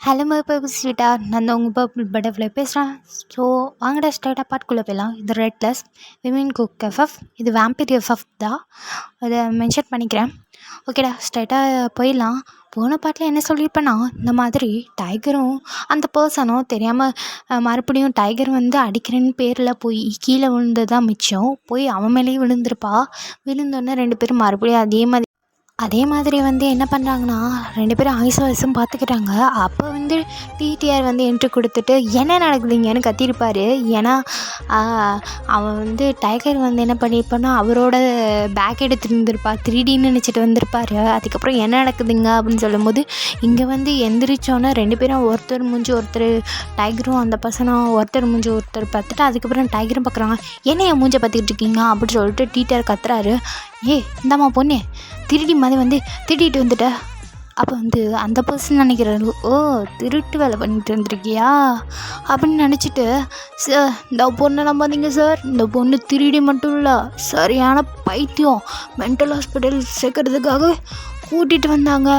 Hello purple ஸ்வீட்டா, நான் தான் உங்கள் பர்பிள் பட்டர்ஃப்ளை பேசுகிறேன். ஸோ வாங்கடா ஸ்ட்ரைட்டாக பாட்டுக்குள்ளே போயிடலாம். இது ரெட்லெஸ் விமின் குக் எஃப்எஃப், இது வேம்பீர் எஃப்எஃப் தான், அதை மென்ஷன் பண்ணிக்கிறேன். ஓகேடா, ஸ்ட்ரைட்டாக போயிடலாம். போன பாட்டில் என்ன சொல்லியிருப்பேன்னா, இந்த மாதிரி டைகரும் அந்த பர்சனும் தெரியாமல் மறுபடியும் டைகர் வந்து அடிக்கிறேன்னு பேரில் போய் கீழே விழுந்து தான் மிச்சம். போய் அவன் மேலேயே விழுந்திருப்பா. விழுந்தோடனே ரெண்டு பேரும் மறுபடியும் அதே மாதிரி வந்து என்ன பண்ணுறாங்கன்னா, ரெண்டு பேரும் ஆயுசும் வயசும் பார்த்துக்கிட்டாங்க. அப்போ வந்து டிடிஆர் வந்து என்ட்ரி கொடுத்துட்டு என்ன நடக்குதுங்கன்னு கத்திருப்பார். ஏன்னா அவன் வந்து டைகர் வந்து என்ன பண்ணியிருப்பான்னா, அவரோட பேக் எடுத்துகிட்டு இருந்திருப்பா, 3Dன்னு நினச்சிட்டு வந்திருப்பார். அதுக்கப்புறம் என்ன நடக்குதுங்க அப்படின்னு சொல்லும்போது, இங்கே வந்து எந்திரிச்சோன்னே ரெண்டு பேரும் ஒருத்தர் மூஞ்சி ஒருத்தர், டைகரும் அந்த பசனும் ஒருத்தர் மூஞ்சி ஒருத்தர் பார்த்துட்டு, அதுக்கப்புறம் டைகரும் பார்க்குறாங்க. என்ன என் மூஞ்சை பார்த்துக்கிட்டு இருக்கீங்க அப்படின்னு சொல்லிட்டு டிடிஆர் கத்துறாரு. இந்தாம்மா பொண்ணு, திருடி மாதிரி வந்து திருடிட்டு வந்துட்ட. அப்போ வந்து அந்த பர்சன் நினைக்கிறாரு, ஓ திருட்டு வேலை பண்ணிட்டு வந்துருக்கியா அப்படின்னு நினச்சிட்டு, சார் இந்த பொண்ணை நம்பாதீங்க சார், இந்த பொண்ணு திருடி மட்டும் இல்லை, சரியான பைத்தியம், மென்டல் ஹாஸ்பிட்டல் சேர்க்கறதுக்காக கூட்டிகிட்டு வந்தாங்க.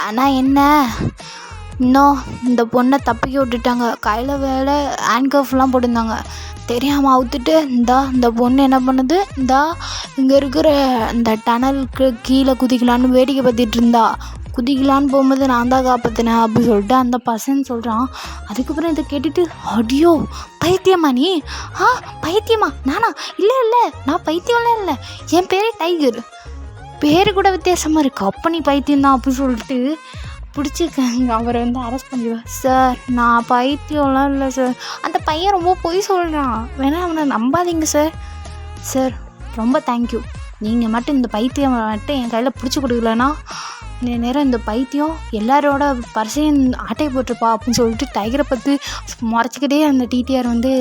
ஆனால் என்ன, இன்னும் இந்த பொண்ணை தப்பிக்க விட்டுட்டாங்க. கையில் வேலை ஹேண்ட்கஃப்லாம் போட்டிருந்தாங்க, தெரியாமல் அவுத்துட்டு இந்த பொண்ணு என்ன பண்ணுது, இங்கே இருக்கிற இந்த டனலுக்கு கீழே குதிக்கலான்னு வேடிக்கை பார்த்துட்டு இருந்தா. குதிக்கலான்னு போகும்போது நான் தான் காப்பாற்றினேன் அப்படின்னு சொல்லிட்டு அந்த பசங்க சொல்கிறான். அதுக்கப்புறம் இதை கேட்டுட்டு, அடியோ பைத்தியமா நீ? பைத்தியமா நானா? இல்லை நான் பைத்தியம்லாம் இல்லை, என் பேரே டைகர், பேர் கூட வித்தியாசமாக இருக்குது, அப்போ நீ பைத்தியம்தான் அப்படின்னு சொல்லிட்டு பிடிச்சிருக்காங்க. அவரை வந்து அரெஸ்ட் பண்ணிடுவேன். சார் நான் பைத்தியம்லாம் இல்லை சார், அந்த பையன் ரொம்ப பொய் சொல்கிறான், வேணா அவனை நம்பாதீங்க சார். சார் ரொம்ப தேங்க்யூ, நீங்கள் மட்டும் இந்த பைத்தியம் மட்டும் என் கையில் பிடிச்சி கொடுக்கலன்னா நேரம் இந்த பைத்தியம் எல்லாரோட பர்சையும் ஆட்டையை போட்டிருப்பா அப்படின்னு சொல்லிட்டு டைகரை பார்த்து முறைச்சிக்கிட்டே அந்த டிடிஆர் வந்து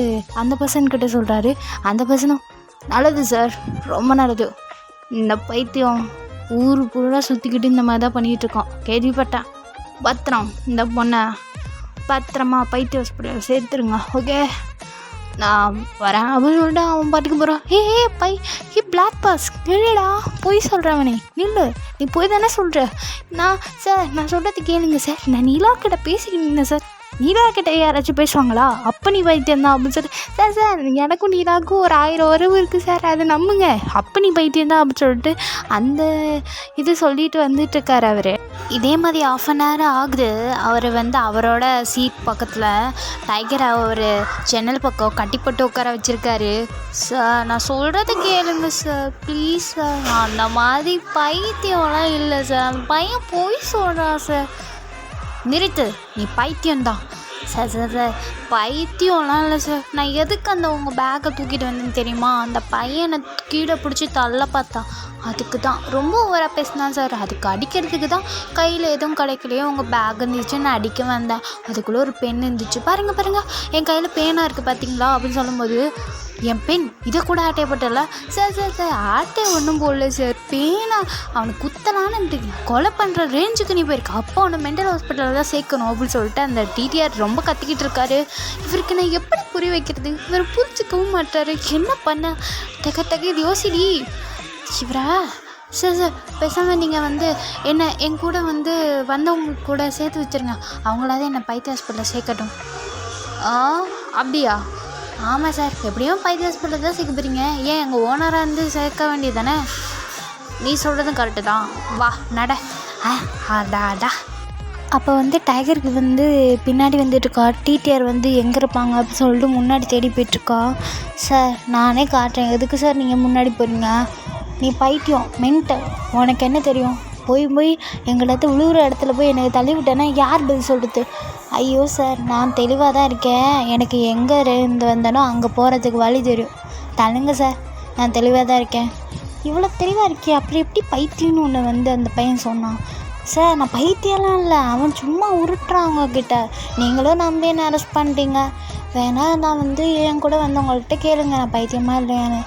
அந்த பர்சன்கிட்ட சொல்கிறாரு. அந்த பர்சனும், நல்லது சார், ரொம்ப நல்லது, இந்த பைத்தியம் ஊர் பூரா சுற்றிக்கிட்டு இந்த மாதிரி தான் பண்ணிகிட்ருக்கோம், கேள்விப்பட்டேன். பத்திரம், இந்த பொண்ணை பத்திரமா பைத்திய ஹாஸ்பிட்டல் சேர்த்துருங்க, ஓகே நான் வரேன் அப்படின்னு சொல்லிட்டு அவன் பாட்டுக்கு போகிறான். பிளாக் பாஸ் இல்லைடா, பொய் சொல்கிறவனே நில்லு, நீ போய் தானே சொல்கிற. நான் சொல்கிறது கேளுங்க சார், நான் நிலா கிட்ட பேசிக்கிட்டேன் சார், நீலா கிட்ட யாராச்சும் பேசுவாங்களா, அப்போ நீ பைத்தியம் தான் அப்படின்னு சொல்லிட்டு, சார் எனக்கும் நீலாவுக்கும் ஒரு 1000 உறவு இருக்குது சார், அதை நம்புங்க, அப்போ நீ பைத்தியம் தான் அப்படின்னு சொல்லிட்டு அந்த இது சொல்லிட்டு வந்துட்டுருக்கார் அவர். இதே மாதிரி 1/2 hour ஆகுது. அவர் வந்து அவரோட சீட் பக்கத்தில் டைகரை ஒரு ஜன்னல் பக்கம் கட்டிப்பட்டு உட்கார வச்சுருக்காரு. சார் நான் சொல்கிறது கேளுங்க சார், ப்ளீஸ் சார், அந்த மாதிரி பைத்தியம்லாம் இல்லை சார், அந்த பையன் போய் சொல்கிறான் சார். நிறுத்து, நீ பைத்தியம்தான் சார். சார் பைத்தியம்லாம் இல்லை சார், நான் எதுக்கு அந்த உங்கள் பேக்கை தூக்கிட்டு வந்தேன்னு தெரியுமா, அந்த பையனை கீழே பிடிச்சி தள்ள பார்த்தா, அதுக்கு தான் ரொம்ப ஓவராக பேசினான் சார், அதுக்கு அடிக்கிறதுக்கு தான் கையில் எதுவும் கிடைக்கலையோ உங்கள் பேக் இருந்துச்சு, நான் அடிக்க வந்தேன், அதுக்குள்ளே ஒரு பென் இருந்துச்சு, பாருங்க என் கையில் பேனாக இருக்குது பார்த்தீங்களா அப்படின்னு சொல்லும்போது, என் பென் இதை கூட ஆட்டையப்பட்டல சார் ஆட்டை ஒன்றும் போடல சார், பேனா அவனை குத்தலான்னு கொலை பண்ணுற ரேஞ்சுக்கு நீ போயிருக்க, அப்போ அவனை மென்டல் ஹாஸ்பிட்டலில் தான் சேர்க்கணும் அப்படின்னு சொல்லிட்டு அந்த டிடிஆர் ரொம்ப கத்திக்கிட்டு இருக்காரு. இவருக்கு நான் எப்படி புரிய வைக்கிறது, இவர் புரிஞ்சிக்கவும் மாட்டார், என்ன பண்ண டக்கு இது யோசிடி சிவரா. சார் பேசாமல் நீங்கள் வந்து என் கூட வந்து வந்தவங்க கூட சேர்த்து வச்சுருங்க, அவங்களாவது என்னை பைத்திய ஹாஸ்பிட்டலில் சேர்க்கட்டும். அப்படியா? ஆமாம் சார், எப்படியும் பைத்திய ஹாஸ்பிட்டலில் தான் சேர்க்க போகிறீங்க, ஏன் எங்கள் ஓனராக இருந்து சேர்க்க வேண்டியது தானே, நீ சொல்கிறதும் கரெக்டு தான், வா நட. அடாடா. அப்போ வந்து டைகருக்கு வந்து பின்னாடி வந்துட்டுருக்கா, டிடிஆர் வந்து எங்கே இருப்பாங்க அப்படின்னு சொல்லிட்டு முன்னாடி தேடி போயிட்டுருக்கா. சார் நானே காட்டுறேன், எதுக்கு சார் நீங்கள் முன்னாடி போகிறீங்க, நீ பைத்தியம் மென்டல், உனக்கு என்ன தெரியும், போய் எங்களாத்து விழுகிற இடத்துல போய் எனக்கு தள்ளி விட்டேன்னா யார் பதில் சொல்கிறது. ஐயோ சார் நான் தெளிவாக தான் இருக்கேன், எனக்கு எங்கே இருந்து வந்தேனோ அங்கே போகிறதுக்கு வழி தெரியும், தள்ளுங்க சார், நான் தெளிவாக தான் இருக்கேன். இவ்வளோ தெளிவாக இருக்கே, அப்புறம் எப்படி பைத்தியம்னு ஒன்று வந்து அந்த பையன் சொன்னான். சார் நான் பைத்தியம்லாம் இல்லை, அவன் சும்மா உருட்டுறான் அவங்கக்கிட்ட, நீங்களும் நம்பி என்ன அரெஸ்ட் பண்ணிட்டீங்க, வேணா நான் வந்து என் கூட வந்தவங்கள்ட்ட கேளுங்க நான் பைத்தியமாக இல்லையான்னு,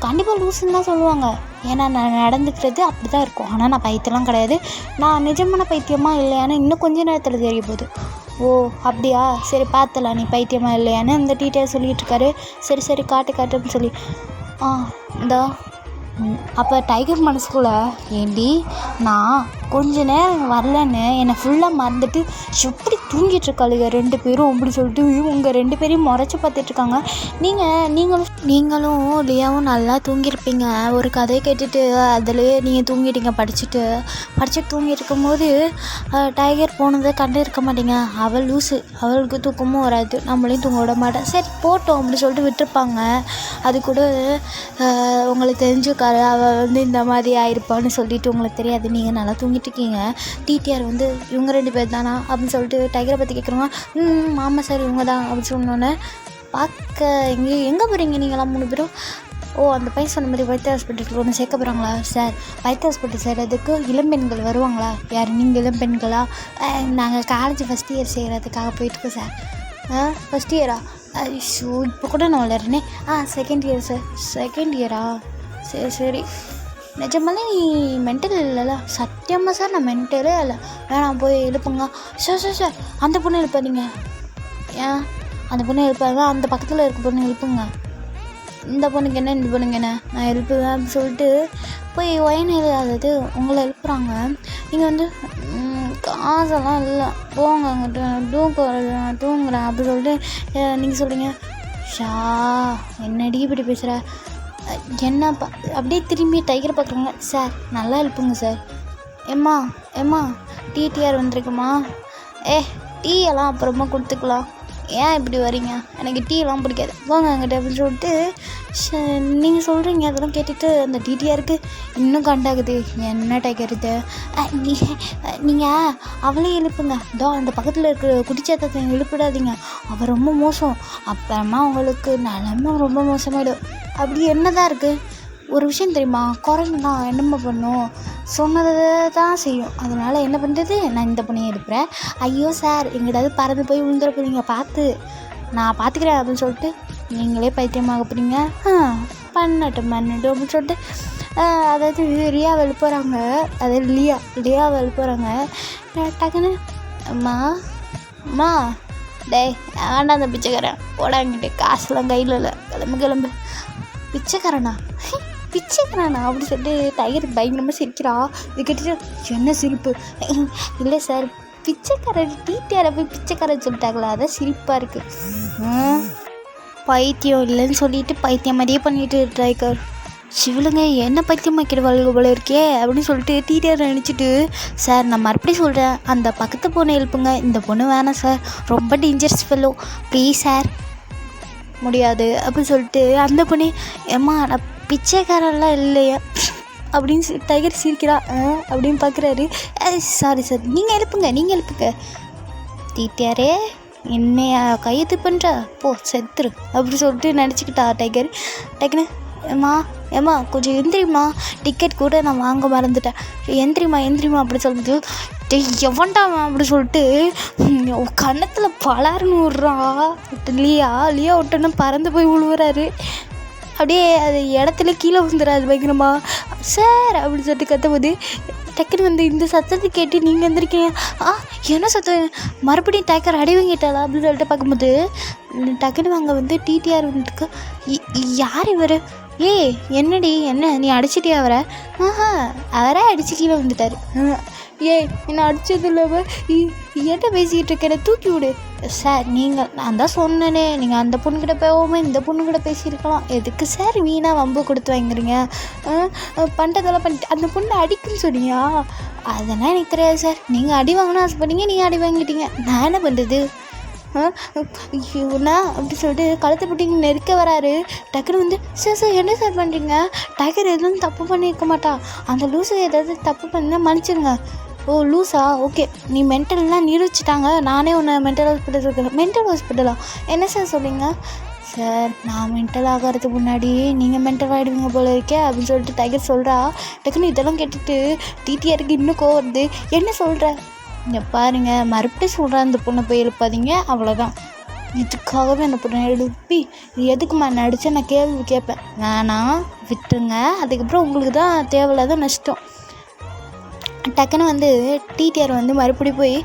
கண்டிப்பாக லூசுன்னு தான் சொல்லுவாங்க, ஏன்னா நான் நடந்துக்கிறது அப்படி தான் இருக்கும், ஆனால் நான் பைத்தியம்லாம் கிடையாது, நான் நிஜமான பைத்தியமாக இல்லையான்னு இன்னும் கொஞ்ச நேரத்தில் தெரிய போகுது. ஓ அப்படியா, சரி பார்த்தலாம் நீ பைத்தியமாக இல்லையான்னு இந்த டீட்டெயில் சொல்லிகிட்டு இருக்காரு. சரி காட்டுன்னு சொல்லி இந்தா அப்போ டைகர் மனசுக்குள்ளே, ஏண்டி நான் கொஞ்ச நேரம் வரலன்னு என்னை ஃபுல்லாக மறந்துட்டு எப்படி தூங்கிட்டுருக்காளுங்க 2 பேரும் அப்படி சொல்லிட்டு உங்கள் 2 பேரையும் முறைச்சி பார்த்துட்ருக்காங்க. நீங்களும் லியாவும் நல்லா தூங்கியிருப்பீங்க. ஒரு கதையை கேட்டுட்டு அதிலேயே நீங்கள் தூங்கிட்டீங்க. படிச்சுட்டு தூங்கிட்டு இருக்கும்போது டைகர் போனதை கண்டு இருக்க மாட்டீங்க. அவள் லூஸு, அவளுக்கு தூக்கமும் வராது, நம்மளையும் தூங்க விட மாட்டேன். சரி போட்டோம் அப்படி சொல்லிட்டு விட்டுருப்பாங்க. அது கூட உங்களுக்கு தெரிஞ்சுக்காரு அவள் வந்து இந்த மாதிரி ஆயிருப்பான்னு சொல்லிட்டு உங்களுக்கு தெரியாது. நீங்கள் நல்லா தூங்கிட்டு இருக்கீங்க. டிடிஆர் வந்து இவங்க 2 பேர் தானா அப்படின்னு சொல்லிட்டு டைகரை பற்றி கேட்குறவங்க ஆமாம் சார் இவங்க தான் அப்படின்னு சொன்னோன்னே பார்க்க எங்கே போகிறீங்க நீங்களாம் 3 பேரும்? அந்த பையன் சொன்ன மாதிரி வைத்திய ஹாஸ்பிட்டலுக்கு ஒன்று சேர்க்க போகிறாங்களா சார்? வைத்திய ஹாஸ்பிட்டல் சேர்கிறதுக்கு இளம்பெண்கள் வருவாங்களா? யார் நீங்கள் இளம்பெண்களா? நாங்கள் காலேஜ் ஃபஸ்ட் இயர் செய்கிறதுக்காக போயிட்டுருக்கோம் சார். ஃபஸ்ட் இயரா? ஷோ இப்போ கூட நான் வளர்றேனே. Second year sir. செகண்ட் இயரா? சரி நிஜமாலே நீ மென்டல் இல்லைல்ல? சத்தியமாக சார் நான் மென்டலே இல்லை. வேணாம் போய் எழுப்புங்க சார். அந்த பொண்ணு எழுப்பாதீங்க. ஏன் அந்த பொண்ணு எழுப்பாங்க? அந்த பக்கத்தில் இருக்க பொண்ணு எழுப்புங்க. இந்த பொண்ணுக்கு என்ன இந்த பொண்ணுக்கு என்ன நான் எழுப்புவேன் அப்படின்னு சொல்லிட்டு போய் ஒயன் அதாவது உங்களை எழுப்புறாங்க. நீங்கள் வந்து காசெல்லாம் இல்லை போங்க அங்கிட்ட தூங்குறேன் அப்படி சொல்லிட்டு நீங்கள் சொல்கிறீங்க. என்னடி இப்படி பேசுகிற? என்னப்பா அப்படியே திரும்பி டைகரை பார்க்குறாங்க. சார் நல்லா எழுப்புங்க சார். ஏம்மா டிடிஆர் வந்திருக்குமா? டீ எல்லாம் அப்புறமா கொடுத்துக்கலாம். ஏன் இப்படி வரீங்க? எனக்கு டீலாம் பிடிக்காது, போங்க அங்கிட்ட அப்படின்னு சொல்லிட்டு நீங்கள் சொல்கிறீங்க. அதெல்லாம் கேட்டுட்டு அந்த டிடிஆருக்கு இன்னும் கண்டாகுது. என்ன டைகர் இது? நீங்கள் அவளே எழுப்புங்க. அந்த பக்கத்தில் இருக்கிற குடிச்சாத்தத்தை எழுப்பிடாதீங்க. அவள் ரொம்ப மோசம். அப்புறமா உங்களுக்கு நிலமை ரொம்ப மோசமாயிடும். அப்படி என்ன தான் இருக்குது? ஒரு விஷயம் தெரியுமா? குரங்குனா என்னம்மா பண்ணும்? சொன்னதை தான் செய்யும். அதனால் என்ன பண்ணுறது? நான் இந்த பொண்ணையை எழுப்புறேன். ஐயோ சார் எங்கிட்டாவது பறந்து போய் விழுந்துட போகிறீங்க, நான் பார்த்துக்கிறேன் அப்படின்னு சொல்லிட்டு நீங்களே பைத்தியமாக போகிறீங்க. பண்ணட்டும் அப்படின்னு சொல்லிட்டு அதாவது ரியாவை எழுப்புறாங்க. அதாவது லியாவை எழுப்புறாங்க. டக்குன்னு அம்மா டேய் வேண்டாம் அந்த பிச்சைக்காரன் போடாங்கிட்டு காசுலாம் கையில் இல்லை, கிளம்பு. பிச்சைக்காரனா அப்படி சொல்லிட்டு டைகர் பயங்கரமாக சிரிக்கிறா. இது கேட்டுட்டு என்ன சிரிப்பு? இல்லை சார் பிச்சைக்காரன் டிடிஆரை போய் பிச்சைக்காரன் சொல்லிட்டாங்களா, அதான் சிரிப்பாக இருக்குது. பைத்தியம் இல்லைன்னு சொல்லிட்டு பைத்தியம் மாதிரியே பண்ணிட்டு டைகர். சிவலுங்க என்ன பைத்தியம் வைக்கிறவாளுங்க போல இருக்கே அப்படின்னு சொல்லிட்டு டிடிஆர் நினச்சிட்டு சார் நான் மறுபடியும் சொல்கிறேன் அந்த பக்கத்து பொண்ணை எழுப்புங்க. இந்த பொண்ணு வேணாம் சார், ரொம்ப டேஞ்சரஸ் ஃபெல்லோ, ப்ளீஸ் சார். முடியாது அப்படின்னு சொல்லிட்டு அந்த பொண்ணு ஏம்மா நான் பிச்சைக்காரெல்லாம் இல்லையா அப்படின்னு டைகர் சிரிக்கிறா. அப்படின்னு பார்க்குறாரு. சாரி சார் நீங்கள் எழுப்புங்க. டிடிஆரே என்னையா கையெழுத்து பண்ணுற போ செத்துரு அப்படி சொல்லிட்டு நினச்சிக்கிட்டா டைகர். டக்குன்னு ஏம்மா கொஞ்சம் எந்திரிம்மா, டிக்கெட் கூட நான் வாங்க மறந்துட்டேன், எந்திரிம்மா அப்படி சொல்லிட்டு எவன்டா அப்படி சொல்லிட்டு கன்னத்தில் பலாருன்னு விட்றா. லியா விட்டோன்னா பறந்து போய் விழுவுறாரு. அப்படியே அது இடத்துல கீழே வந்துடுறாரு பயங்கரமா. சார் அப்படின்னு சொல்லிட்டு கத்தும்போது டக்குன்னு வந்து இந்த சத்தத்தை கேட்டு நீங்கள் வந்திருக்கீங்க. என்ன சத்தம்? மறுபடியும் டைகர் அடி வாங்கிட்டாளா அப்படின்னு சொல்லிட்டு பார்க்கும்போது டக்குன்னு அங்கே வந்து டிடிஆர் வந்துட்டு யார் இவர்? என்னடி என்ன நீ அடிச்சிட்டியா அவரை? அவரே அடிச்சு கீழே வந்துட்டார். என்னை அடித்தது இல்லாமல் என்ன பேசிக்கிட்டு இருக்க, தூக்கி விடு. சார் நான் தான் சொன்னேனே நீங்கள் அந்த பொண்ணுக்கிட்ட போகாமல் இந்த பொண்ணுக்கிட்ட பேசியிருக்கலாம், எதுக்கு சார் வீணாக வம்பு கொடுத்து வாங்குறீங்க? பண்ணுறதெல்லாம் பண்ணிட்டு அந்த பொண்ணை அடிக்குன்னு சொன்னீங்க. அதெல்லாம் எனக்கு தெரியாது சார், நீங்கள் அடி வாங்கினா ஆசைப்பட்டீங்க, நீங்கள் அடி வாங்கிட்டீங்க, நான் என்ன பண்ணுறது? இவனா அப்படி சொல்லிட்டு கழுத்தை போட்டிங்க நெருக்க வராரு. டக்குன்னு வந்து சார் என்ன சார் பண்ணுறீங்க? டைகர் எதுவும் தப்பு பண்ணியிருக்க மாட்டா, அந்த லூஸு ஏதாவது தப்பு பண்ணினா மன்னிச்சிருங்க. லூஸா? ஓகே நீ மென்டல்லாம் நிரூபிச்சிட்டாங்க, நானே உன்னை மென்டல் ஹாஸ்பிட்டல் இருக்கிறேன். மென்டல் ஹாஸ்பிட்டலா? என்ன சார் சொல்கிறீங்க? சார் நான் மென்டல் ஆகிறதுக்கு முன்னாடி நீங்கள் மென்டல் ஆகிடுவீங்க போல இருக்கே அப்படின்னு சொல்லிட்டு டைகர் சொல்கிறா. டக்குன்னு இதெல்லாம் கேட்டுட்டு டிடிஆருக்கு இன்னும் கோவம் வருது. என்ன சொல்கிற? இங்கே பாருங்கள் மறுபடியும் சொல்கிறேன், அந்த பொண்ணை போய் எழுப்பாதீங்க, அவ்வளோதான். இதுக்காகவே அந்த பொண்ணை எழுப்பி எதுக்குமா நடித்தா நான் கேள்வி கேட்பேன். வேணாம் விட்டுருங்க, அதுக்கப்புறம் உங்களுக்கு தான் தேவையில்லாத நஷ்டம். டக்குன்னு வந்து டிடிஆர் வந்து மறுபடியும் போய்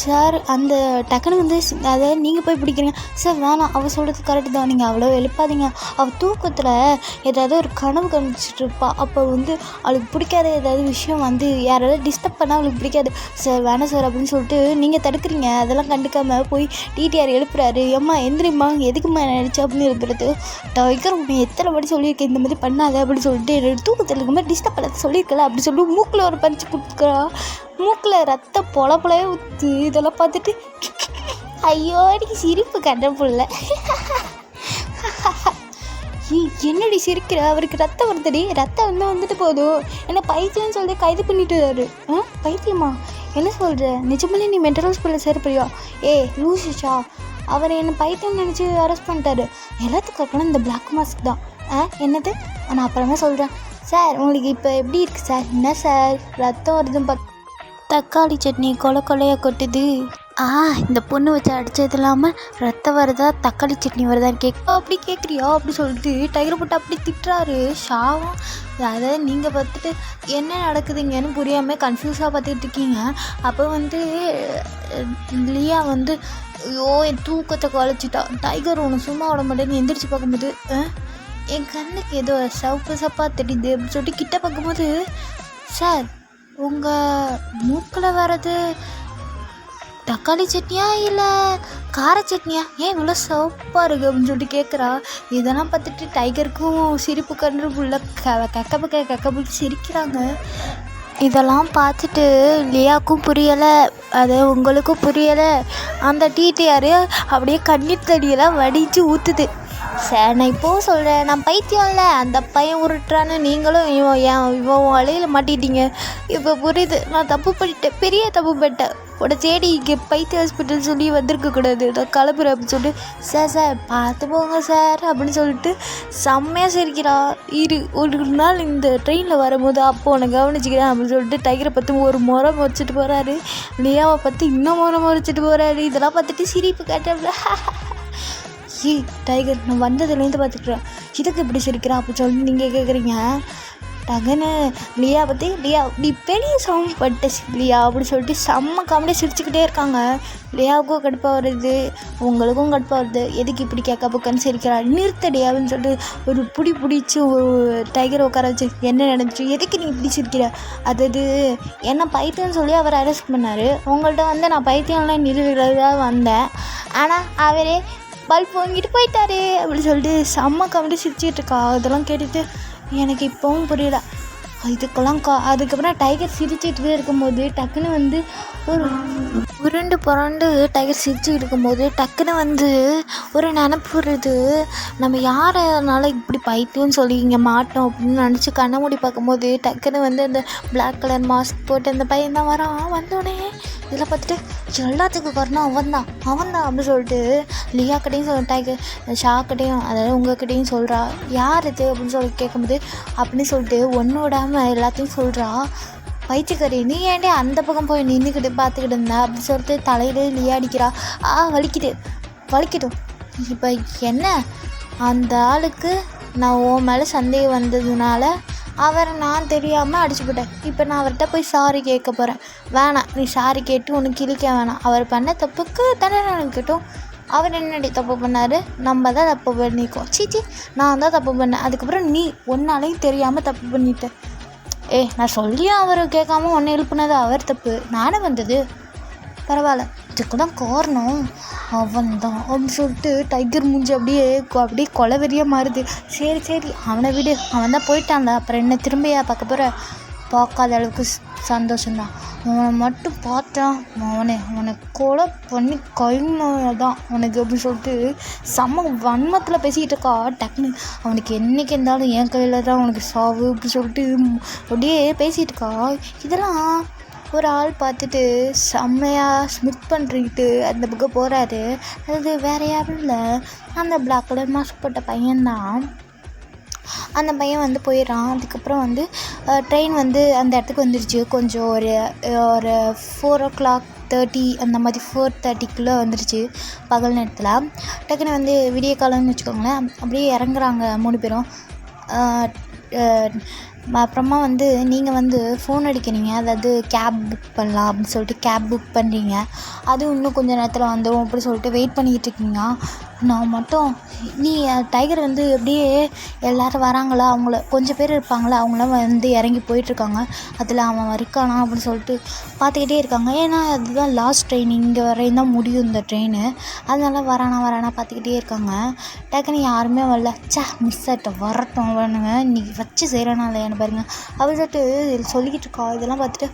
சார் அந்த டக்குன்னு வந்து அதை நீங்கள் போய் பிடிக்கிறீங்க சார் வேணாம், அவள் சொல்கிறது கரெக்டு தான், நீங்கள் அவ்வளோ எழுப்பாதீங்க, அவள் தூக்கத்தில் ஏதாவது ஒரு கனவு கணிச்சிட்ருப்பா, அப்போ வந்து அவளுக்கு பிடிக்காத ஏதாவது விஷயம் வந்து யாராவது டிஸ்டர்ப் பண்ணால் அவளுக்கு பிடிக்காது சார், வேணாம் சார் அப்படின்னு சொல்லிட்டு நீங்கள் தடுக்கிறீங்க. அதெல்லாம் கண்டுக்காமல் போய் டிடிஆர் எழுப்புறாரு. ஏம்மா எந்திரிம்மா, எதுக்குமா நினச்சி அப்படின்னு எழுப்புறது. டைகர் உன்னை எத்தனை வாட்டி சொல்லியிருக்கேன் இந்த மாதிரி பண்ணாத அப்படின்னு சொல்லிட்டு, என்னோட தூக்கத்தில் இருக்கும்போது டிஸ்டர்ப் பண்ணாத சொல்லியிருக்கல அப்படின்னு சொல்லி மூக்கில் ஒரு பஞ்சு கொடுத்துக்கிறா. மூக்கில் ரத்த பொலப்பொலையே ஊற்று. இதெல்லாம் பார்த்துட்டு ஐயோ அடிக்கு சிரிப்பு கண்டப்புள்ள. என்னடி சிரிக்கிற, அவருக்கு ரத்தம் வருதுடி, ரத்தம் வந்துட்டு போதும், என்ன பைத்தியம்னு சொல்லிட்டு கைது பண்ணிட்டு. பைத்தியமா, என்ன சொல்கிற, நிஜமாலே நீ மென்டல் ஹாஸ்பிட்டலில் சேர்ப்பியா? லூசிச்சா, அவர் என்னை பைத்தியம் நினச்சி அரெஸ்ட் பண்ணிட்டாரு. எல்லாத்துக்கும் அப்புறம் இந்த பிளாக் மாஸ்க் தான். என்னது, நான் அப்புறமா சொல்கிறேன் சார். உங்களுக்கு இப்போ எப்படி இருக்குது சார்? என்ன சார் ரத்தம் வருதுன்னு தக்காளி சட்னி கொலையாக கொட்டுது. இந்த பொண்ணு வச்சு அடித்தது இல்லாமல் ரத்தம் வருதா தக்காளி சட்னி வருதான்னு அப்படி கேட்குறியா அப்படி சொல்லிட்டு டைகர் போட்டு அப்படி திட்டுறாரு. ஷாவும் அதாவது நீங்கள் பார்த்துட்டு என்ன நடக்குதுங்கன்னு புரியாமல் கன்ஃபியூஸாக பார்த்துட்டு இருக்கீங்க. அப்போ வந்து லியா வந்து ஐயோ என் தூக்கத்தை குலைச்சிட்டா, டைகர் ஒன்று சும்மா விட மாட்டேன்னு எந்திரிச்சு பார்க்கும்போது என் கண்ணுக்கு ஏதோ சப்பாக தெரியுது அப்படின்னு சொல்லிட்டு கிட்ட பார்க்கும்போது சார் உங்கள் மூக்கில் வர்றது தக்காளி சட்னியா இல்லை கார சட்னியா, ஏன் இவ்வளோ சவுப்பாக இருக்குது அப்படின்னு சொல்லிட்டு கேட்குறா. இதெல்லாம் பார்த்துட்டு டைகருக்கும் சிரிப்பு கன்று புள்ள கக்கப்பு சிரிக்கிறாங்க. இதெல்லாம் பார்த்துட்டு லியாவுக்கும் புரியலை, அது உங்களுக்கும் புரியலை. அந்த டிடிஆர் அப்படியே கண்ணீர் தடியெல்லாம் வடித்து ஊற்றுது. சார் நான் இப்போது சொல்கிறேன், நான் பைத்தியம் இல்லை, அந்த பையன் உருட்டுறான்னு நீங்களும் இவன் வலையில் மாட்டிட்டீங்க. இப்போ புரியுது, நான் தப்பு பண்ணிட்டேன், பெரிய தப்பு பண்ணிட்டேன். உட தேடி இங்கே பைத்திய ஹாஸ்பிட்டல் சொல்லி வந்திருக்கக்கூடாது, நான் கிளம்புறேன் அப்படின்னு சொல்லிட்டு சார் பார்த்து போங்க சார் அப்படின்னு சொல்லிட்டு செம்மையாக சிரிக்கிறா. ஒரு நாள் இந்த ட்ரெயினில் வரும்போது அப்போ உன்னை கவனிச்சிக்கிறேன் அப்படின்னு சொல்லிட்டு டைகரை பார்த்து ஒரு முறை முறைச்சிட்டு போகிறாரு. லியாவை பார்த்து இன்னும் முறைச்சிட்டு போகிறாரு. இதெல்லாம் பார்த்துட்டு சிரிப்பு காட்டல. டைகர் நான் வந்ததுலேருந்து பார்த்துக்கிறேன், இதுக்கு இப்படி சிரிக்கிறா அப்படின்னு சொல்லி நீங்கள் கேட்குறீங்க. டக்குன்னு லியா பற்றி லியா இப்படி பெரிய சவுண்ட் பட்டு லியா அப்படின்னு சொல்லிட்டு செம்ம காமெடியாக சிரிச்சுக்கிட்டே இருக்காங்க. லியாவுக்கும் கடுப்பாக வருது, உங்களுக்கும் கடுப்பாக வருது, எதுக்கு இப்படி கேட்க பக்கன்னு சிரிக்கிறா. நிறுத்தடி அப்படின்னு சொல்லிட்டு ஒரு பிடிச்சி ஒரு டைகரை உட்கார வச்சு என்ன நடந்துச்சு, எதுக்கு நீ இப்படி சிரிக்கிற, அதாவது என்ன பைத்தியம்னு சொல்லி அவர் அரெஸ்ட் பண்ணார். உங்கள்கிட்ட வந்து நான் பைத்தியம்லாம் நிறுவுறதாக வந்தேன், ஆனால் அவரே பல்ப் வாங்கிட்டு போயிட்டாரு அப்படின்னு சொல்லிட்டு செம்ம காமெடி சிரிச்சிட்டு இருக்கா. இதெல்லாம் கேட்டுட்டு எனக்கு இப்போவும் புரியல. இதுக்கெல்லாம் அதுக்கப்புறம் டைகர் சிரிச்சுட்டு இருக்கும்போது டக்குன்னு வந்து ஒரு புரண்டு டைகர் சிரிச்சுக்கிட்டு இருக்கும்போது டக்குன்னு வந்து ஒரு நினப்பு வருது. நம்ம யாரனால இப்படி பைத்தியம்னு சொல்லி இங்கே மாட்டோம் அப்படின்னு நினச்சி கண்ண மூடி பார்க்கும்போது டக்குன்னு வந்து அந்த பிளாக் கலர் மாஸ்க் போட்டு அந்த பையன் தான் வரான். வந்தோடனே இதில் பார்த்துட்டு எல்லாத்துக்கும் காரணம் அவன் தான் அப்படின்னு சொல்லிட்டு லியாக்கிட்டையும் டைகர் ஷாக்கிட்டையும் அதாவது உங்கள்கிட்டையும் சொல்கிறா. யார் இது அப்படின்னு சொல்லி கேட்கும்போது அப்படின்னு சொல்லிட்டு ஒன்று விடாமல் எல்லாத்தையும் சொல்கிறா. பைத்தியக்காரி நீ ஏன்டே அந்த பக்கம் போய் நின்றுக்கிட்டு பார்த்துக்கிட்டு இருந்தா அப்படின்னு சொல்லிட்டு தலையிலே லியா அடிக்கிறா. வலிக்கட்டும். இப்போ என்ன, அந்த ஆளுக்கு நான் உன் மேலே சந்தேகம் வந்ததுனால அவரை நான் தெரியாமல் அடிச்சு போட்டேன். இப்போ நான் அவர்கிட்ட போய் சாரி கேட்க போகிறேன். வேணாம், நீ சாரி கேட்டு உனக்கு கிழிக்க வேணாம். அவர் பண்ண தப்புக்கு தண்டனை நினைக்கட்டும். அவர் என்னடி தப்பு பண்ணார், நம்ம தான் தப்பு பண்ணிக்கோ. சீச்சி, நான் தான் தப்பு பண்ணேன், அதுக்கப்புறம் நீ ஒன்னாலையும் தெரியாமல் தப்பு பண்ணிட்டேன். நான் சொல்லியும் அவர் கேட்காம ஒன்று எழுப்புனது அவர் தப்பு, நானே வந்தது பரவாயில்ல, இதுக்கு தான் காரணம் அவன் தான் அப்படின்னு சொல்லிட்டு டைகர் மூஞ்சி அப்படியே கொலவெறியாக மாறுது. சரி அவனை விடு, அவன் தான் போயிட்டான்ல, அப்புறம் என்ன திரும்பியா பார்க்க போகிற, பார்க்காத அளவுக்கு சந்தோஷம்தான். அவனை மட்டும் பார்த்தான் அவனை கொலை பண்ணி கைதான் உனக்கு அப்படின்னு சொல்லிட்டு செம்ம வன்மத்தில் பேசிக்கிட்டு இருக்கா. டக்குன்னு அவனுக்கு என்றைக்கு இருந்தாலும் என் கையில் தான் உனக்கு சாவு அப்படின்னு சொல்லிட்டு அப்படியே பேசிகிட்டு இருக்கா. இதெல்லாம் ஒரு ஆள் பார்த்துட்டு செம்மையாக ஸ்மித் பண்ணிக்கிட்டு அந்த பக்கம் போகிறாரு. அது வேறு யாரும் இல்லை, அந்த பிளாக் கலர் மாஸ்க் போட்ட பையன்தான். அந்த பையன் வந்து போயிடறான். அதுக்கப்புறம் வந்து ட்ரெயின் வந்து அந்த இடத்துக்கு வந்துடுச்சு. கொஞ்சம் ஒரு 4:30 அந்த மாதிரி 4:30 வந்துடுச்சு பகல் நேரத்தில். டக்குன்னு வந்து விடிய காலம்னு வச்சுக்கோங்களேன். அப்படியே இறங்குறாங்க 3 பேரும். அப்புறமா வந்து நீங்கள் வந்து ஃபோன் அடிக்கிறீங்க, அதாவது கேப் புக் பண்ணலாம் அப்படின்னு சொல்லிட்டு கேப் புக் பண்ணுறீங்க. அதுவும் இன்னும் கொஞ்சம் நேரத்தில் வந்துடும் அப்படின்னு சொல்லிட்டு வெயிட் பண்ணிக்கிட்டு இருக்கீங்க. நான் மட்டும் டைகர் வந்து அப்படியே எல்லோரும் வராங்களா, அவங்கள கொஞ்சம் பேர் இருப்பாங்களா, அவங்களாம் வந்து இறங்கி போயிட்டுருக்காங்க. அதில் அவன் இருக்கானா அப்படின்னு சொல்லிட்டு பார்த்துக்கிட்டே இருக்காங்க. ஏன்னா அதுதான் லாஸ்ட் ட்ரெயின், இங்கே வரையும் தான் முடியும் இந்த ட்ரெயின். அதனால வரானா பார்த்துக்கிட்டே இருக்காங்க. டக்குன்னு யாருமே வரல. மிஸ் ஆகிட்டோம், வரட்டும் வேணுங்க, இன்றைக்கி வச்சு செய்கிறேனா இல்லையான்னு பாருங்கள் அப்படின்னு சொல்லிட்டு சொல்லிக்கிட்டு இருக்கா. இதெல்லாம் பார்த்துட்டு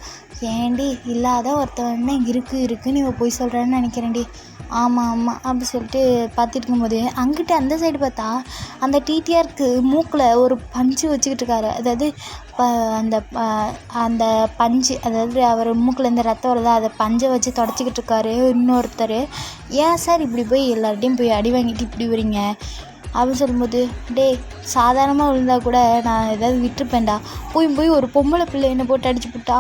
ஏன்டி இல்லாத ஒருத்தவன்னா இருக்குன்னு இவன் போய் சொல்கிறேன்னு நினைக்கிறேன்டி. ஆமாம் அப்படி சொல்லிட்டு பார்த்துட்டு இருக்கும்போது அங்கிட்டு அந்த சைடு பார்த்தா அந்த டிடிஆருக்கு மூக்கில் ஒரு பஞ்சு வச்சுக்கிட்டு இருக்காரு. அதாவது அந்த அந்த பஞ்சு, அதாவது அவர் மூக்கிலேருந்து ரத்தம் வருதா, அதை பஞ்சை வச்சு தொடச்சிக்கிட்டு இருக்காரு இன்னொருத்தர். ஏன் சார் இப்படி போய் எல்லார்ட்டையும் போய் அடி வாங்கிட்டு இப்படி வரீங்க அப்படின்னு சொல்லும்போது, சாதாரணமாக விழுந்தா கூட நான் ஏதாவது விட்டுருப்பேன்டா, போய் ஒரு பொம்பளை பிள்ளை என்னை போட்டு அடிச்சு போட்டா,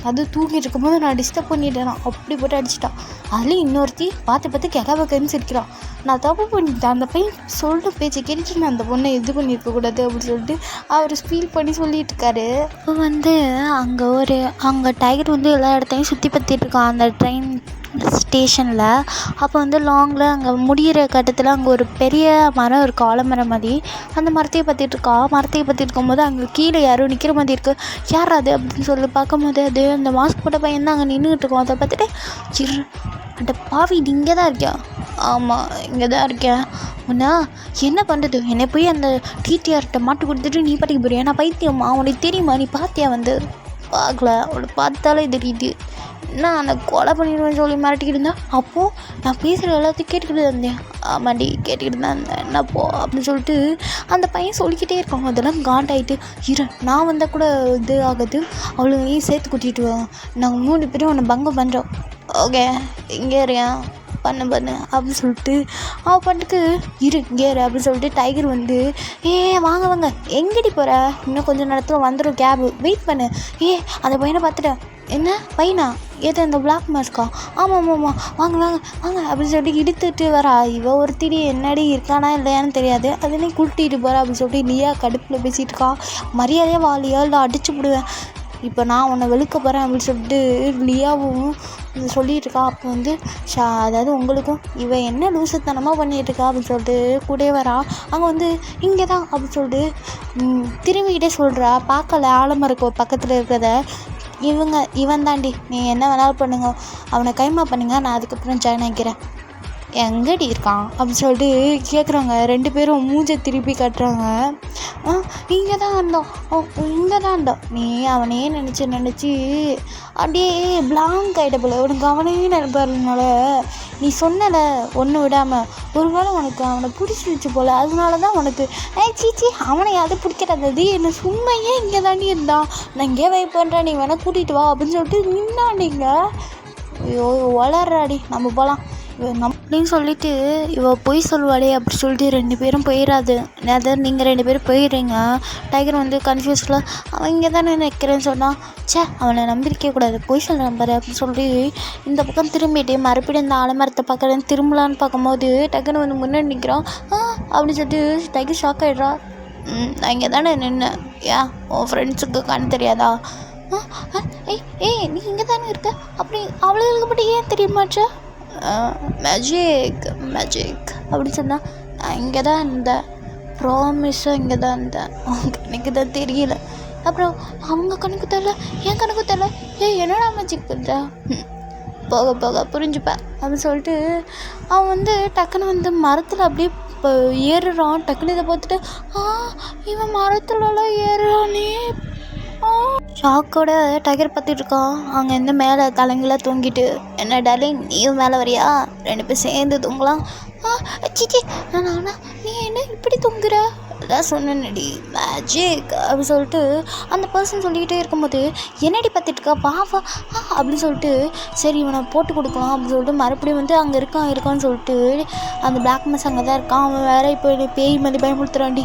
அது தூங்கிட்டு இருக்கும்போது நான் டிஸ்டர்ப் பண்ணிட்டேன், அப்படி போட்டு அடிச்சிட்டான். அதுலேயும் இன்னொருத்தி பார்த்து கிளம்பு சிரிக்கிறான். நான் தப்பு பண்ணிட்டேன், அந்த பையன் சொல்லிட்டு பேச்சு கேட்டுட்டு நான் அந்த பொண்ணை இது பண்ணியிருக்கக்கூடாது அப்படின்னு சொல்லிட்டு அவர் ஃபீல் பண்ணி சொல்லிட்டு இருக்காரு. இப்போ வந்து அங்கே டைகர் வந்து எல்லா இடத்தையும் சுற்றி பார்த்துட்டு இருக்கான் அந்த ட்ரெயின் ஸ்டேஷனில். அப்போ வந்து லாங்கில் அங்கே முடிகிற கட்டத்தில் அங்கே ஒரு பெரிய மரம் இருக்குது, ஆலமரம் மாதிரி. அந்த மரத்தையே பார்த்துட்டு இருக்கும்போது அங்கே கீழே யாரும் நிற்கிற மாதிரி இருக்குது. யார் அது அப்படின்னு சொல்லி பார்க்கும்போது அது அந்த மாஸ்க் போட்ட பையன் தான் அங்கே நின்றுக்கிட்டு இருக்கோம். அதை பார்த்துட்டு அந்த பாவி நீ இங்கே தான் இருக்கியா? ஆமாம் இங்கே தான் இருக்கேன். உன்னா என்ன பண்ணுறது, என்னை போய் அந்த டிடிஆர்கிட்ட மாட்டு கொடுத்துட்டு நீ பாட்டிக்கு போறியா? நான் பைத்தியம்மா, உனக்கு தெரியுமா? நீ பார்த்தியா? வந்து பார்க்கல, அவளை பார்த்தாலே தெரியுது. நான் கொலை பண்ணிடுவேன்னு சொல்லி மிரட்டிக்கிட்டு இருந்தேன். அப்போது நான் பேசுகிற எல்லாத்தையும் கேட்டுக்கிட்டு இருந்தேன். ஆமாண்டி கேட்டுக்கிட்டு தான் இருந்தேன், என்னப்போ அப்படின்னு சொல்லிட்டு அந்த பையன் சொல்லிக்கிட்டே இருக்காங்க. அதெல்லாம் காண்டாயிட்டு நான் வந்தால் கூட இது ஆகுது, அவளுங்களையும் சேர்த்து கூட்டிகிட்டு வா, நாங்கள் 3 பேரும் உன்னை பங்கம் பண்ணுறோம், ஓகே இங்கே இருக்கியா பண்ணு அப்படின்னு சொல்லிட்டு அவள் பாட்டுக்கு இங்கே அப்படின்னு சொல்லிட்டு டைகர் வந்து வாங்க எங்கடி போகிற, இன்னும் கொஞ்சம் நேரத்தில் வந்துடும் கேபு, வெயிட் பண்ணு. அந்த பையனை பார்த்துட்டேன். என்ன பையனா? ஏதோ இந்த பிளாக் மாஸ்க்கா? ஆமாம் வாங்க அப்படின்னு சொல்லிட்டு இழுத்துட்டு வரா. இவ ஒருத்திடி என்னடி இருக்கானா இல்லையான்னு தெரியாது, அதுலேயும் கூட்டிகிட்டு போகிறா அப்படின்னு சொல்லிட்டு லியா கடுப்பில் பேசிகிட்டு இருக்கா. மரியாதையாக வா லியா, இல்லை அடிச்சு விடுவேன், இப்போ நான் உன்னை வெளுக்க போகிறேன் அப்படின்னு சொல்லிட்டு லியாவும் சொல்லிகிட்டு இருக்கா. அப்போ வந்து அதாவது உங்களுக்கும் இவன் என்ன லூசுத்தனமாக பண்ணிகிட்ருக்கா அப்படின்னு சொல்லிட்டு கூடவே வரா. அங்கே வந்து இங்கே தான் அப்படின்னு சொல்லிட்டு திரும்பிக்கிட்டே சொல்கிறா. பார்க்கல ஆலமரக்கு பக்கத்தில் இருக்கிறத. இவன் தாண்டி, நீ என்ன வேணாலும் பண்ணுங்க, அவனை கைமா பண்ணுங்க, நான் அதுக்கப்புறம் ஜாயின் ஆகிக்கிறேன். எங்கடி இருக்கான் அப்படின்னு சொல்லிட்டு கேட்குறாங்க. 2 பேரும் மூஞ்சை திருப்பி காட்டுறாங்க. இங்கே தான் இருந்தோம். நீ அவனையே நினச்சி அப்படியே பிளாங்க் ஆகிட்ட போல, உனக்கு அவனையே நினைப்பாருனால நீ சொன்னல ஒன்று விடாமல், ஒரு வேளை உனக்கு அவனை பிடிச்சிருச்சு போல், அதனால தான் உனக்கு சீச்சி அவனை அதை பிடிக்கிறது, என்னை சும்மையே இங்கே தாண்டி இருந்தான், நான் இங்கே வெயிட் பண்ணுறேன், நீ வேணால் கூட்டிகிட்டு வா அப்படின்னு சொல்லிட்டு நின்னாண்டிங்க. ஐயோ வளர்றாடி, நம்ம போகலாம் அப்படின்னு சொல்லிட்டு இவ பொய் சொல்லுவாளே அப்படி சொல்லிட்டு 2 பேரும் போயிடாது. அதாவது நீங்கள் 2 பேரும் போயிடுறீங்க. டைகர் வந்து கன்ஃபியூஸில் அவன் இங்கே தானே நிற்கிறேன்னு சொன்னான். அவனை நம்பியிருக்கக்கூடாது, பொய் சொல்ல நம்புற அப்படின்னு சொல்லி இந்த பக்கம் திரும்பிட்டு மறுபடியும் இந்த ஆலமரத்தை பார்க்குறேன் திரும்பலான்னு பார்க்கும்போது டக்குன்னு வந்து முன்னாடி நிற்கிறான். அப்படின்னு சொல்லிட்டு டைகர் ஷாக் ஆகிடுறா. நான் இங்கே தானே நின்னேன், உன் ஃப்ரெண்ட்ஸுக்கு கண் தெரியாதா? நீ இங்கே தானே இருக்க, அப்படி அவளுக்கு மட்டும் ஏன் தெரியுமாச்சா? மேஜிக் அப்படின்னு சொன்னால் நான் இங்கே தான் இருந்தேன், ப்ராமிஸாக இங்கே தான் இருந்தேன், எனக்கு தான் தெரியல. அப்புறம் அவங்க கணக்கு தெரியல, என் கணக்கு தெரியல, என்னடா மேஜிக் பண்ணுறா, போக புரிஞ்சுப்பேன் அப்படின்னு சொல்லிட்டு அவன் வந்து டக்குன்னு வந்து மரத்தில் அப்படியே ஏறுறான். டக்குன்னு இதை பார்த்துட்டு இவன் மரத்துலலாம் ஏறுறானே ஷாக்கோட டைகர் பார்த்துட்டு இருக்கான். அங்கே இருந்து மேலே தலைங்களாக தூங்கிட்டு, என்ன டார்லிங் நீயும் மேலே வரியா, 2 பேர் சேர்ந்து தூங்கலாம். சிச்சி நான் நீ என்ன இப்படி தூங்குற, அதான் சொன்னேன்டி மேஜிக் அப்படின்னு சொல்லிட்டு அந்த பர்சன் சொல்லிக்கிட்டே இருக்கும்போது என்னடி பார்த்துட்டு இருக்கா, வா அப்படின்னு சொல்லிட்டு சரி இவனை போட்டு கொடுக்கலாம் அப்படின்னு சொல்லிட்டு மறுபடியும் வந்து அங்கே இருக்கான்னு சொல்லிட்டு அந்த பிளாக் மஸ் அங்கே தான் இருக்கான். அவன் வேற இப்போ பேய் மாதிரி பயமுறுத்துறான்டி.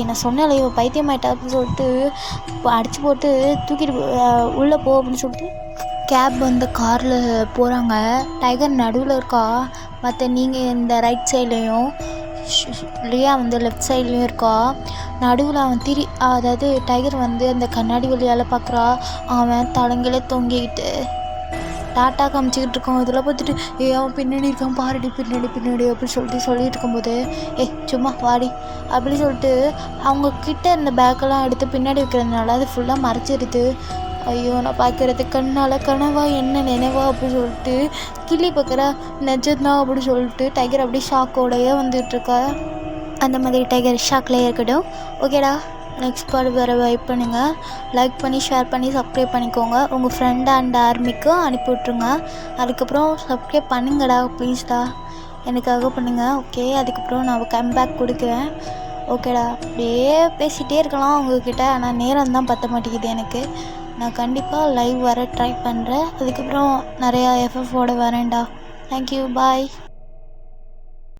நான் சொன்னேன் இவன் பைத்தியமாயிட்டா அப்படின்னு சொல்லிட்டு அடிச்சு போட்டு தூக்கிட்டு உள்ளே போ அப்படின்னு சொல்லிட்டு கேப் வந்து காரில் போகிறாங்க. டைகர் நடுவில் இருக்கா, மற்ற நீங்கள் இந்த ரைட் சைட்லேயும் லியா வந்து லெஃப்ட் சைட்லேயும் இருக்கா. நடுவில் அவன் அதாவது டைகர் வந்து அந்த கண்ணாடி வழியால் பார்க்குறா. அவன் தலைங்கில தொங்கிக்கிட்டு டாட்டா காமிச்சிக்கிட்டு இருக்கான். இதெல்லாம் பார்த்துட்டு அவன் பின்னாடி இருக்கான் பாருடி, பின்னாடி பின்னாடி அப்படின்னு சொல்லிட்டு இருக்கும்போது சும்மா வாடி அப்படின்னு சொல்லிட்டு அவங்க கிட்ட இருந்த பேக்கெல்லாம் எடுத்து பின்னாடி வைக்கிறதுனால அது ஃபுல்லாக மறைச்சிருது. ஐயோ நான் பார்க்குறது கண்ணால் கனவா என்ன நினைவா அப்படின்னு சொல்லிட்டு கிளி பார்க்குறா நிஜந்தான் அப்படின்னு சொல்லிட்டு டைகர் அப்படியே ஷாக்கோடையே வந்துட்டுருக்கா. அந்த மாதிரி டைகர் ஷாக்லேயே இருக்கட்டும். ஓகேடா, நெக்ஸ்ட் பார்ட் வேறு வெயிட் பண்ணுங்கள். லைக் பண்ணி ஷேர் பண்ணி சப்ஸ்கிரைப் பண்ணிக்கோங்க. உங்கள் ஃப்ரெண்ட் அண்ட் ஆர்மிக்கும் அனுப்பி விட்ருங்க. அதுக்கப்புறம் சப்ஸ்கிரைப் பண்ணுங்கடா ப்ளீஸ்டா, எனக்காக பண்ணுங்கள். ஓகே, அதுக்கப்புறம் நான் கம்பேக் கொடுக்குறேன். ஓகேடா, அப்படியே பேசிகிட்டே இருக்கலாம் உங்ககிட்ட, ஆனால் நேரம் தான் பற்ற மாட்டேங்குது எனக்கு. நான் கண்டிப்பாக லைவ் வர ட்ரை பண்ணுறேன். அதுக்கப்புறம் நிறையா எஃப்எஃபோட வரேன்டா. தேங்க்யூ, பாய்.